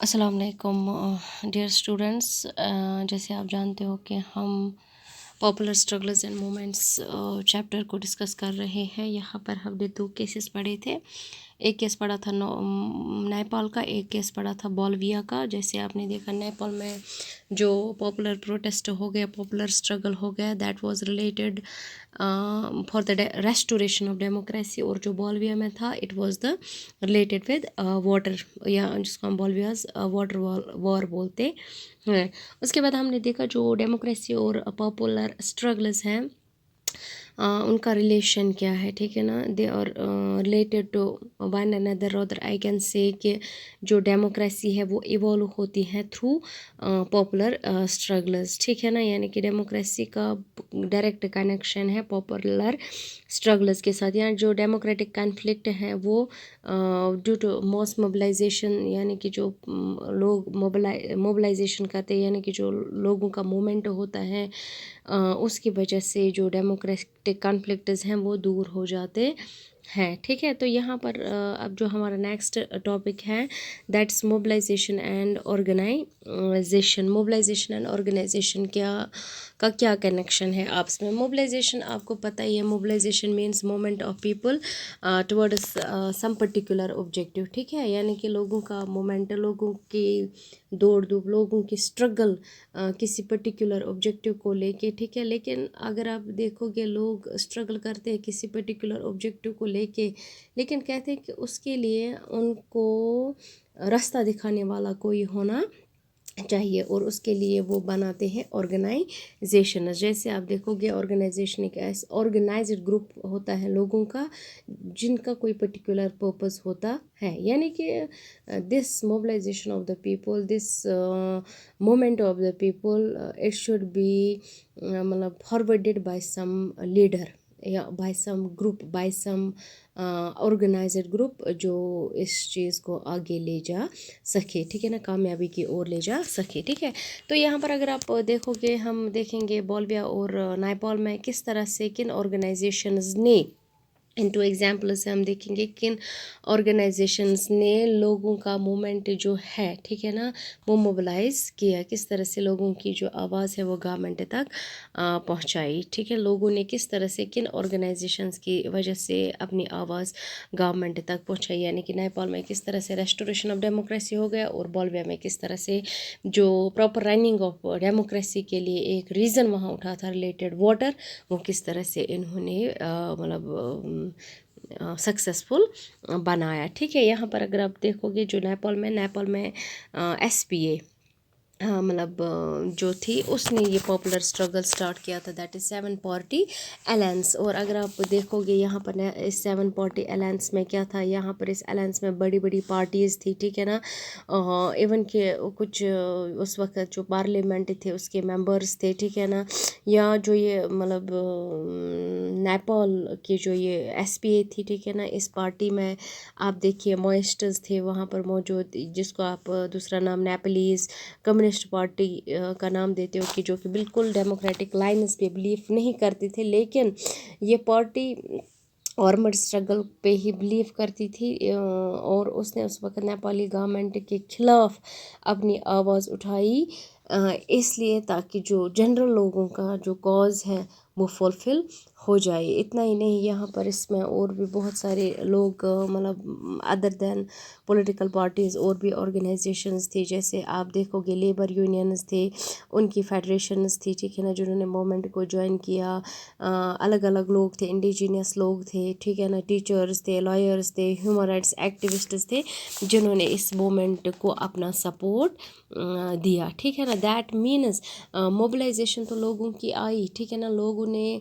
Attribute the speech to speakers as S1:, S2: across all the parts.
S1: अस्सलाम वालेकुम dear students. जैसे आप जानते हो कि हम popular struggles and movements chapter को डिस्कस कर रहे हैं। यहाँ पर हमने 2 केसेस पढ़े थे। एक केस पढ़ा था नेपाल का, एक केस पढ़ा था बोलिविया का। जैसे आपने देखा नेपाल में जो पॉपुलर प्रोटेस्ट हो गया, पॉपुलर स्ट्रगल हो गया, that was related for the restoration of democracy. और जो बोलिविया में था it was the related with water, या जिसको हम बोलिवियाज वाटर वॉर बोलते हैं। उसके बाद हमने देखा जो डेमोक्रेसी और पॉपुलर स्ट्रगल्स हैं उनका रिलेशन क्या है, ठीक है ना। They are related to one another, और आई कैन से कि जो डेमोक्रेसी है वो इवॉल्व होती है थ्रू पॉपुलर स्ट्रगल्स, ठीक है ना। यानी कि डेमोक्रेसी का डायरेक्ट कनेक्शन है पॉपुलर स्ट्रगल्स के साथ। यानी जो डेमोक्रेटिक कॉन्फ्लिक्ट है वो ड्यू टू मॉस मोबिलाइजेशन, यानी कि जो लोग मोबिलाइजेशन करते हैं, यानी कि जो लोगों का मूवमेंट होता है उसकी वजह से जो डेमोक्रेटिक कॉन्फ्लिक्ट्स हैं वो दूर हो जाते हैं, ठीक है। तो यहाँ पर अब जो हमारा नेक्स्ट टॉपिक है that's mobilisation and organisation. Mobilisation and organisation क्या कनेक्शन है आपस में। मोबिलाइजेशन आपको पता ही है, mobilisation means movement of people towards some particular objective, ठीक है। यानी कि लोगों का मूवमेंट, लोगों की दौड़ धूप, लोगों की स्ट्रगल किसी पर्टिकुलर ऑब्जेक्टिव को लेके, ठीक है। लेकिन अगर आप देखोगे लोग स्ट्रगल करते हैं किसी पर्टिकुलर ऑब्जेक्टिव को लेके, लेकिन कहते हैं कि उसके लिए उनको रास्ता दिखाने वाला कोई होना चाहिए, और उसके लिए वो बनाते हैं ऑर्गेनाइजेशन। जैसे आप देखोगे ऑर्गेनाइजेशन एक ऐसा ऑर्गेनाइज्ड ग्रुप होता है लोगों का जिनका कोई पर्टिकुलर पर्पस होता है। यानी कि this mobilisation of the people, this movement of the people, it should be मतलब फॉरवर्डेड बाय सम लीडर या by some group, by some organised group, जो इस चीज़ को आगे ले जा सके, ठीक है ना, कामयाबी की ओर ले जा सके, ठीक है। तो यहाँ पर अगर आप देखोगे, हम देखेंगे बोलिविया और नेपाल में किस तरह से किन ऑर्गेनाइजेशंस ने, इनटू एग्जाम्पल से हम देखेंगे किन ऑर्गेनाइजेशंस ने लोगों का मूवमेंट जो है, ठीक है ना, वो मोबिलाइज किया, किस तरह से लोगों की जो आवाज़ है वो गवर्नमेंट तक पहुंचाई, ठीक है। लोगों ने किस तरह से किन ऑर्गेनाइजेशंस की वजह से अपनी आवाज़ गवर्नमेंट तक पहुंचाई। यानी कि नेपाल में किस तरह से रेस्टोरेशन ऑफ डेमोक्रेसी हो गया, और बोलिविया में किस तरह से जो प्रॉपर रनिंग ऑफ डेमोक्रेसी के लिए एक रीज़न वहाँ उठा था रिलेटेड वाटर, वो किस तरह से इन्होंने मतलब सक्सेसफुल बनाया, ठीक है। यहाँ पर अगर आप देखोगे जो नेपाल में SPA मतलब जो थी उसने ये पॉपुलर स्ट्रगल स्टार्ट किया था, दैट इज़ 7 पार्टी अलायंस। और अगर आप देखोगे यहाँ पर इस 7 पार्टी अलायंस में क्या था, यहाँ पर इस अलायंस में बड़ी बड़ी पार्टीज़ थी, ठीक है ना। इवन के कुछ उस वक्त जो पार्लियामेंट थे उसके मेंबर्स थे, ठीक है ना। या जो ये मतलब नेपाल की जो ये SPA थी, ठीक है ना, इस पार्टी में आप देखिए मॉइस्टर्स थे वहाँ पर मौजूद, जिसको आप दूसरा नाम नेपालीज कम्युनिस्ट पार्टी का नाम देते हो, कि जो कि बिल्कुल डेमोक्रेटिक लाइन्स पे बिलीव नहीं करती थी, लेकिन ये पार्टी आर्मड स्ट्रगल पे ही बिलीव करती थी। और उसने उस वक्त नेपाली गवर्नमेंट के खिलाफ अपनी आवाज़ उठाई, इसलिए ताकि जो जनरल लोगों का जो कॉज है वो फुलफ़िल हो जाए। इतना ही नहीं, यहाँ पर इसमें और भी बहुत सारे लोग मतलब अदर देन पॉलिटिकल पार्टीज़ और भी ऑर्गेनाइजेशंस थी। जैसे आप देखोगे लेबर यूनियंस थे, उनकी फेडरेशंस थी, ठीक है ना, जिन्होंने मूवमेंट को ज्वाइन किया। अलग अलग लोग थे, इंडिजीनियस लोग थे, ठीक है ना, टीचर्स थे, लॉयर्स थे, ह्यूमन राइट्स एक्टिविस्ट्स थे, जिन्होंने इस मूवमेंट को अपना सपोर्ट दिया, ठीक है ना। दैट मीन्स मोबिलाइजेशन तो लोगों की आई, ठीक है ना, लोगों ने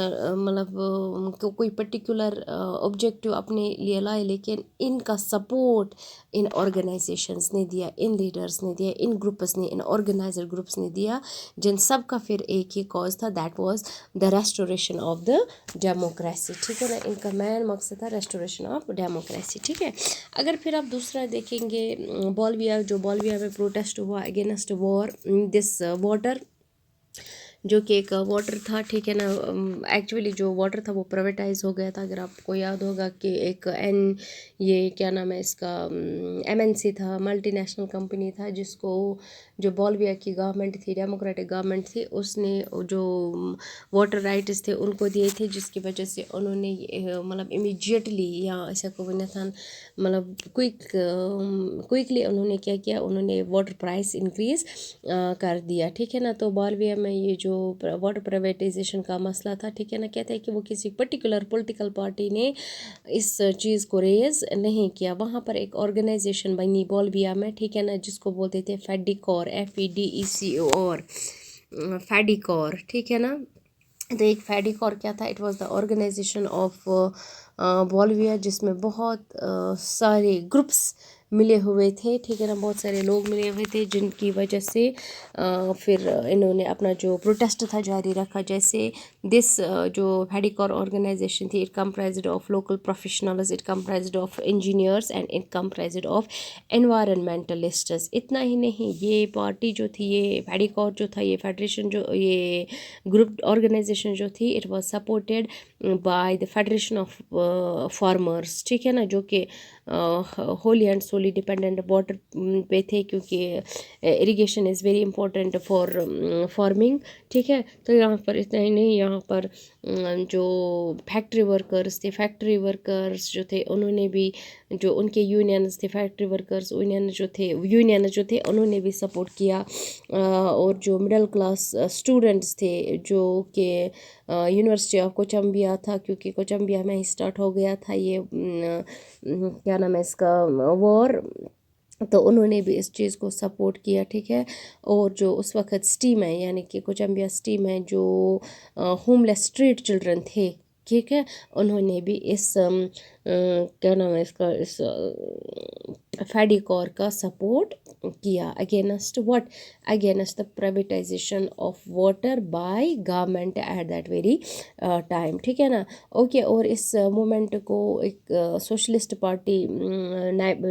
S1: मतलब कोई पर्टिकुलर ऑब्जेक्टिव अपने लिए लाए, लेकिन इनका सपोर्ट इन ऑर्गेनाइजेशंस ने दिया, इन लीडर्स ने दिया, इन ग्रुप्स ने, इन ऑर्गेनाइजर ग्रुप्स ने दिया, जिन सब का फिर एक ही कॉज था, that was the restoration of the democracy, ठीक है ना। इनका मेन मकसद था रेस्टोरेशन ऑफ डेमोक्रेसी, ठीक है। अगर फिर आप दूसरा देखेंगे बोलिविया, जो बोलिविया में प्रोटेस्ट हुआ अगेंस्ट वॉर दिस वाटर, जो कि एक वाटर था, ठीक है ना। एक्चुअली जो वाटर था वो प्राइवेटाइज हो गया था। अगर आपको याद होगा कि एक ये क्या नाम है इसका, MNC था, मल्टीनेशनल कंपनी था, जिसको जो बोलिविया की गवर्नमेंट थी, डेमोक्रेटिक गवर्नमेंट थी, उसने जो वाटर राइट्स थे उनको दिए थे, जिसकी वजह से उन्होंने मतलब इमीडिएटली या ऐसा को था मतलब क्विकली उन्होंने क्या किया, उन्होंने वाटर प्राइस इंक्रीज कर दिया, ठीक है ना। तो बोलिविया में ये जो वाटर प्राइवेटाइजेशन का मसला था, ठीक है ना, कहते हैं कि वो किसी पर्टिकुलर पॉलिटिकल पार्टी ने इस चीज़ को रेज नहीं किया। वहाँ पर एक ऑर्गेनाइजेशन बनी बोलिविया में, ठीक है ना, जिसको बोलते थे फेडिकोर, FEDECOR, फेडिकोर, ठीक है ना। तो एक फेडिकोर क्या था, it was the organisation of Bolivia, जिसमें बहुत सारे ग्रुप्स मिले हुए थे, ठीक है ना, बहुत सारे लोग मिले हुए थे, जिनकी वजह से फिर इन्होंने अपना जो प्रोटेस्ट था जारी रखा। जैसे दिस जो फेडिकोर ऑर्गेनाइजेशन थी, it comprised of local professionals, it comprised of engineers and it comprised of environmentalists. इतना ही नहीं, ये पार्टी जो थी, ये फेडिकोर जो था, ये फेडरेशन जो, ये ग्रुप ऑर्गेनाइजेशन जो थी, it was supported by the federation of farmers, ठीक है ना, जो कि wholly and solely dependent water पे थे, क्योंकि irrigation is very important for farming, ठीक है। तो यहाँ पर इतना ही नहीं, यहाँ पर जो फैक्ट्री वर्कर्स थे, फैक्ट्री वर्कर्स जो थे, उन्होंने भी, जो उनके यूनियंस थे, फैक्ट्री वर्कर्स यूनियन जो थे उन्होंने भी सपोर्ट किया। और जो मिडिल क्लास स्टूडेंट्स थे, जो कि यूनिवर्सिटी ऑफ कोचम्बिया था, क्योंकि कोचम्बिया में ही स्टार्ट हो गया था ये क्या नाम है इसका वॉर, तो उन्होंने भी इस चीज़ को सपोर्ट किया, ठीक है। और जो उस वक्त स्टीम है, यानी कि कोचम्बिया स्टीम है, जो होमलेस स्ट्रीट चिल्ड्रन थे, ठीक है, उन्होंने भी इस क्या नाम है इसका, इस फेडिकोर का सपोर्ट किया against what, against the privatisation of water by government at that very time, ठीक है ना। ओके, और इस मूवमेंट को एक सोशलिस्ट पार्टी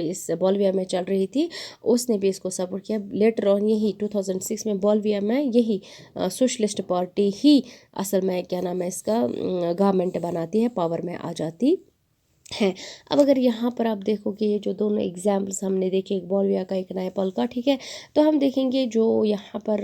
S1: इस बोलिविया में चल रही थी, उसने भी इसको सपोर्ट किया। लेटर ऑन यही 2006 में बोलिविया में यही सोशलिस्ट पार्टी ही असल में क्या नाम है इसका गवर्नमेंट बनाती है, पावर में आ जाती है। अब अगर यहाँ पर आप देखोगे, ये जो दोनों एग्जाम्पल्स हमने देखे, एक बोलिविया का, एक नेपाल का, ठीक है, तो हम देखेंगे जो यहाँ पर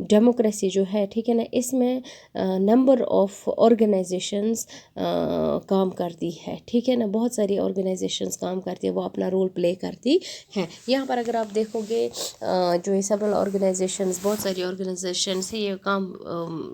S1: डेमोक्रेसी जो है, ठीक है ना, इसमें नंबर ऑफ ऑर्गेनाइजेशंस काम करती है, ठीक है ना, बहुत सारी ऑर्गेनाइजेशंस काम करती है, वो अपना रोल प्ले करती हैं। यहाँ पर अगर आप देखोगे जो ये सेवरल ऑर्गेनाइजेशंस, बहुत सारी ऑर्गेनाइजेशंस है, ये काम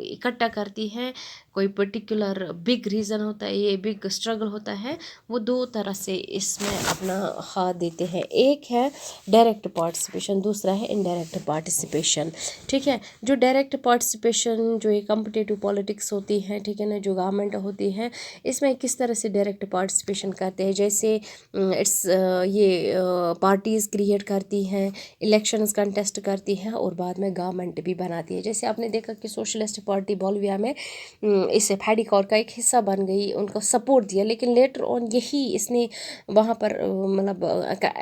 S1: इकट्ठा करती हैं। कोई पर्टिकुलर बिग रीज़न होता है, ये बिग स्ट्रगल होता है, वो दो तरह से इसमें अपना हाथ देते हैं। एक है डायरेक्ट पार्टिसिपेशन, दूसरा है इनडायरेक्ट पार्टिसिपेशन, ठीक है। जो डायरेक्ट पार्टिसिपेशन, जो ये कम्पिटिटिव पॉलिटिक्स होती है, ठीक है ना, जो गवर्नमेंट होती है, इसमें किस तरह से डायरेक्ट पार्टिसिपेशन करते हैं, जैसे इट्स ये पार्टीज़ क्रिएट करती हैं, इलेक्शंस कंटेस्ट करती हैं, और बाद में गवर्नमेंट भी बनाती है। जैसे आपने देखा कि सोशलिस्ट पार्टी बोलिविया में इस फेडिकोर का एक हिस्सा बन गई, उनको सपोर्ट दिया, लेकिन लेटर ऑन यही इसने वहाँ पर मतलब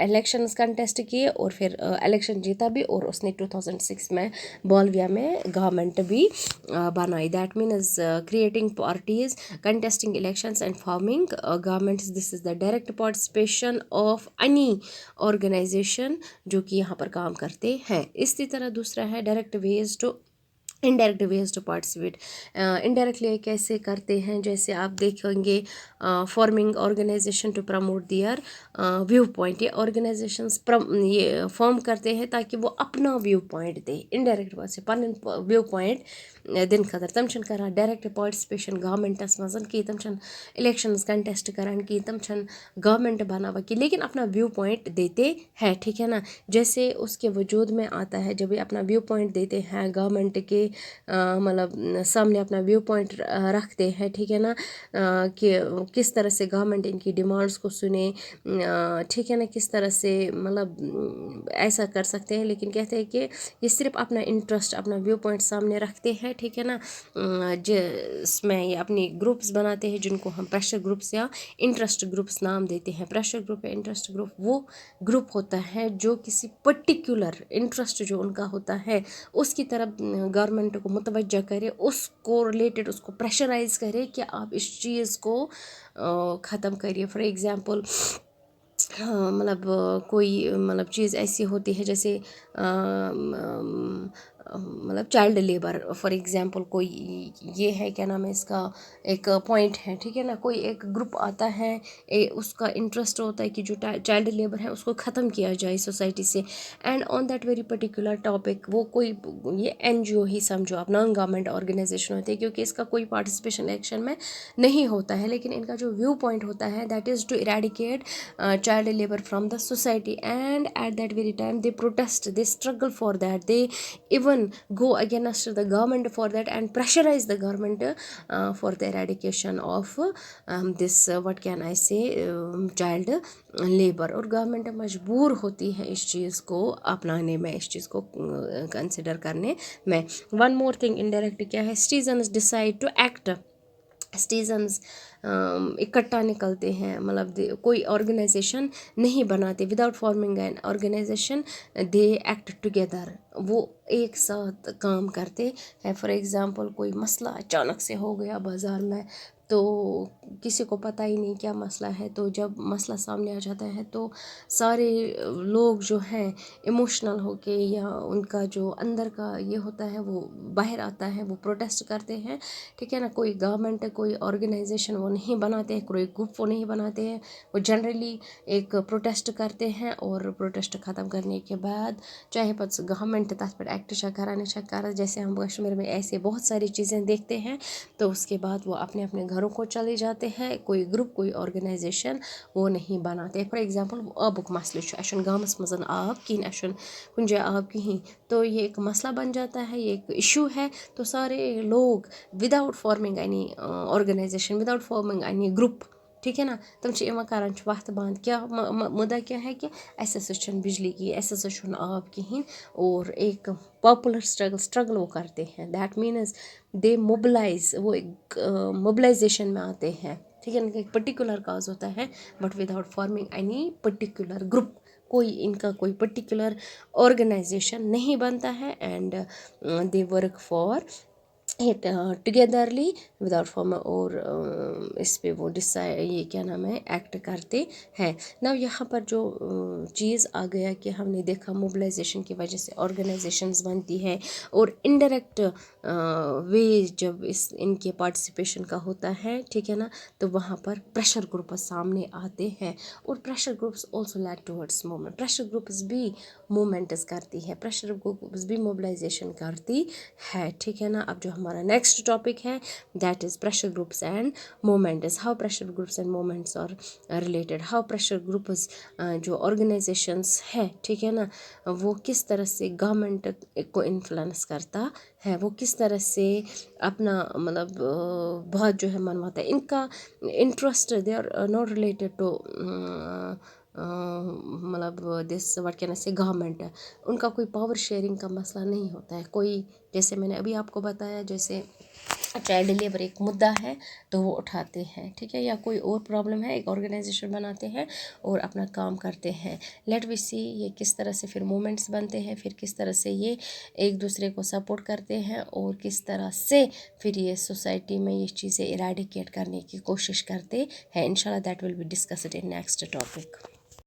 S1: इलेक्शंस कंटेस्ट किए, और फिर इलेक्शन जीता भी, और उसने 2006 में बोलिविया में गवर्नमेंट भी बनाई। That means creating parties, contesting elections and forming governments. This is the direct participation of any organisation जो कि यहाँ पर काम करते हैं। इसी तरह दूसरा है direct ways to indirect ways to participate. Indirectly कैसे करते हैं, जैसे आप देखेंगे forming organisation to promote their view point, ये ऑर्गेनाइजेशंस ये फॉर्म करते हैं ताकि वो अपना व्यू पॉइंट दे, इनडायरेक्ट से पन व्यू पॉइंट दिन खतर तम करा डायरेक्ट पार्टिसिपेशन गवर्नमेंटस मज कि तम इलेक्शंस कंटेस्ट करान कि तम गवर्नमेंट बनावा कि, लेकिन अपना व्यू पॉइंट देते हैं, ठीक है ना। जैसे उसके वजूद में आता है जब ये अपना व्यू पॉइंट देते हैं, गवर्नमेंट के मतलब सामने अपना व्यू पॉइंट रखते हैं, ठीक है ना, कि किस तरह से गवर्नमेंट इनकी डिमांड्स को सुने, ठीक है ना, किस तरह से मतलब ऐसा कर सकते हैं। लेकिन कहते हैं कि ये सिर्फ अपना इंटरेस्ट, अपना व्यू पॉइंट सामने रखते हैं, ठीक है ना। जिसमें ये अपनी ग्रुप्स बनाते हैं, जिनको हम प्रेशर ग्रुप्स या इंटरेस्ट ग्रुप्स नाम देते हैं। प्रेशर ग्रुप या इंटरेस्ट ग्रुप वो ग्रुप होता है जो किसी पर्टिकुलर इंटरेस्ट जो उनका होता है उसकी तरफ गवर्नमेंट गवर्नमेंट को मुतवज्जा करे, उसको रिलेटेड उसको प्रेशराइज़ करे कि आप इस चीज़ को ख़त्म करिए। फॉर एग्ज़ाम्पल हाँ, मतलब कोई मतलब चीज़ ऐसी होती है जैसे मतलब चाइल्ड लेबर फॉर एग्ज़ाम्पल, कोई ये है क्या नाम है इसका, एक पॉइंट है, ठीक है ना, कोई एक ग्रुप आता है, उसका इंटरेस्ट होता है कि जो चाइल्ड लेबर है उसको ख़त्म किया जाए सोसाइटी से, and on that very particular topic वो कोई ये NGO ही समझो आप, नॉन गवर्नमेंट ऑर्गेनाइजेशन होती है, क्योंकि इसका कोई पार्टिसिपेशन एक्शन में नहीं होता है, लेकिन इनका जो व्यू पॉइंट होता है that is to eradicate child labor from the society, and at that very time they protest, they struggle for that, they even go against the government for that and pressurize the government for the eradication of this what can I say child labor, और government मजबूर होती है इस चीज़ को अपनाने में, इस चीज़ को कंसिडर करने में। वन मोर थिंग इनडायरेक्ट क्या है, citizens decide to act, citizens इकट्ठा निकलते हैं, मतलब कोई ऑर्गेनाइजेशन नहीं बनाते, without forming an organisation they act together, वो एक साथ काम करते हैं। फॉर एग्ज़ाम्पल कोई मसला अचानक से हो गया बाज़ार में, तो किसी को पता ही नहीं क्या मसला है, तो जब मसला सामने आ जाता है तो सारे लोग जो हैं इमोशनल होके, या उनका जो अंदर का ये होता है वो बाहर आता है, वो प्रोटेस्ट करते हैं, ठीक है ना। कोई गवर्नमेंट कोई ऑर्गेनाइजेशन वो नहीं बनाते हैं, कोई ग्रुप वो नहीं बनाते हैं, वो जनरली एक प्रोटेस्ट करते हैं, और प्रोटेस्ट ख़त्म करने के बाद चाहे पस गवर्नमेंट तथ पर एक्ट कराने कर, जैसे हम कश्मीर में ऐसे बहुत सारी चीज़ें देखते हैं, तो उसके बाद वो अपने अपने घरों को चले जाते हैं, कोई ग्रुप कोई ऑर्गेनाइजेशन वो नहीं बनाते। फॉर एग्ज़ाम्पल आबुक मसले अशन गामस मज़न आब कहीं अशन कुछ जाए आब कहीं, तो ये एक मसला बन जाता है, ये एक इशू है, तो सारे लोग without forming any organisation, without forming any group, ठीक है ना, तुम करान वक्त बंद, क्या मुद्दा क्या है कि ऐसे बिजली की, ऐसे आब कहीं, और एक पॉपुलर स्ट्रगल वो करते हैं, दैट मीन्स दे मोबलाइज, वो एक मोबलाइजेशन में आते हैं, ठीक है ना, एक पर्टिकुलर काज होता है, but without forming any particular group, कोई इनका कोई पर्टिकुलर ऑर्गेनाइजेशन नहीं बनता है, and they work for it togetherly without form, और इस पे वो डिसाइड ये क्या नाम है एक्ट करते हैं ना। यहाँ पर जो चीज़ आ गया कि हमने देखा मोबिलाइजेशन की वजह से ऑर्गेनाइजेशंस बनती है, और इनडायरेक्ट वे जब इनके पार्टिसिपेशन का होता है, ठीक है ना, तो वहाँ पर प्रेशर ग्रुप सामने आते हैं, और pressure groups also led towards movement, pressure groups भी मूवमेंट्स करती है, प्रेशर ग्रुप्स भी मोबिलाइजेशन करती है, ठीक है ना। अब जो हमारा नेक्स्ट टॉपिक है that is pressure groups and movements, how pressure groups and movements are related, how pressure groups जो ऑर्गेनाइजेशंस है, ठीक है ना, वो किस तरह से गवर्नमेंट को इन्फ्लुएंस करता है, वो किस तरह से अपना मतलब बहुत जो है मनवाता है, इनका interest they are not related to मतलब this what can I say government, उनका कोई पावर शेयरिंग का मसला नहीं होता है, कोई जैसे मैंने अभी आपको बताया, जैसे चाइल्ड लेबर एक मुद्दा है तो वो उठाते हैं, ठीक है, या कोई और प्रॉब्लम है, एक ऑर्गेनाइजेशन बनाते हैं और अपना काम करते हैं। लेट वी सी ये किस तरह से फिर मूवमेंट्स बनते हैं, फिर किस तरह से ये एक दूसरे को सपोर्ट करते हैं, और किस तरह से फिर ये सोसाइटी में ये चीज़ें इरेडिकेट करने की कोशिश करते हैं। इंशाल्लाह that will be discussed in next topic.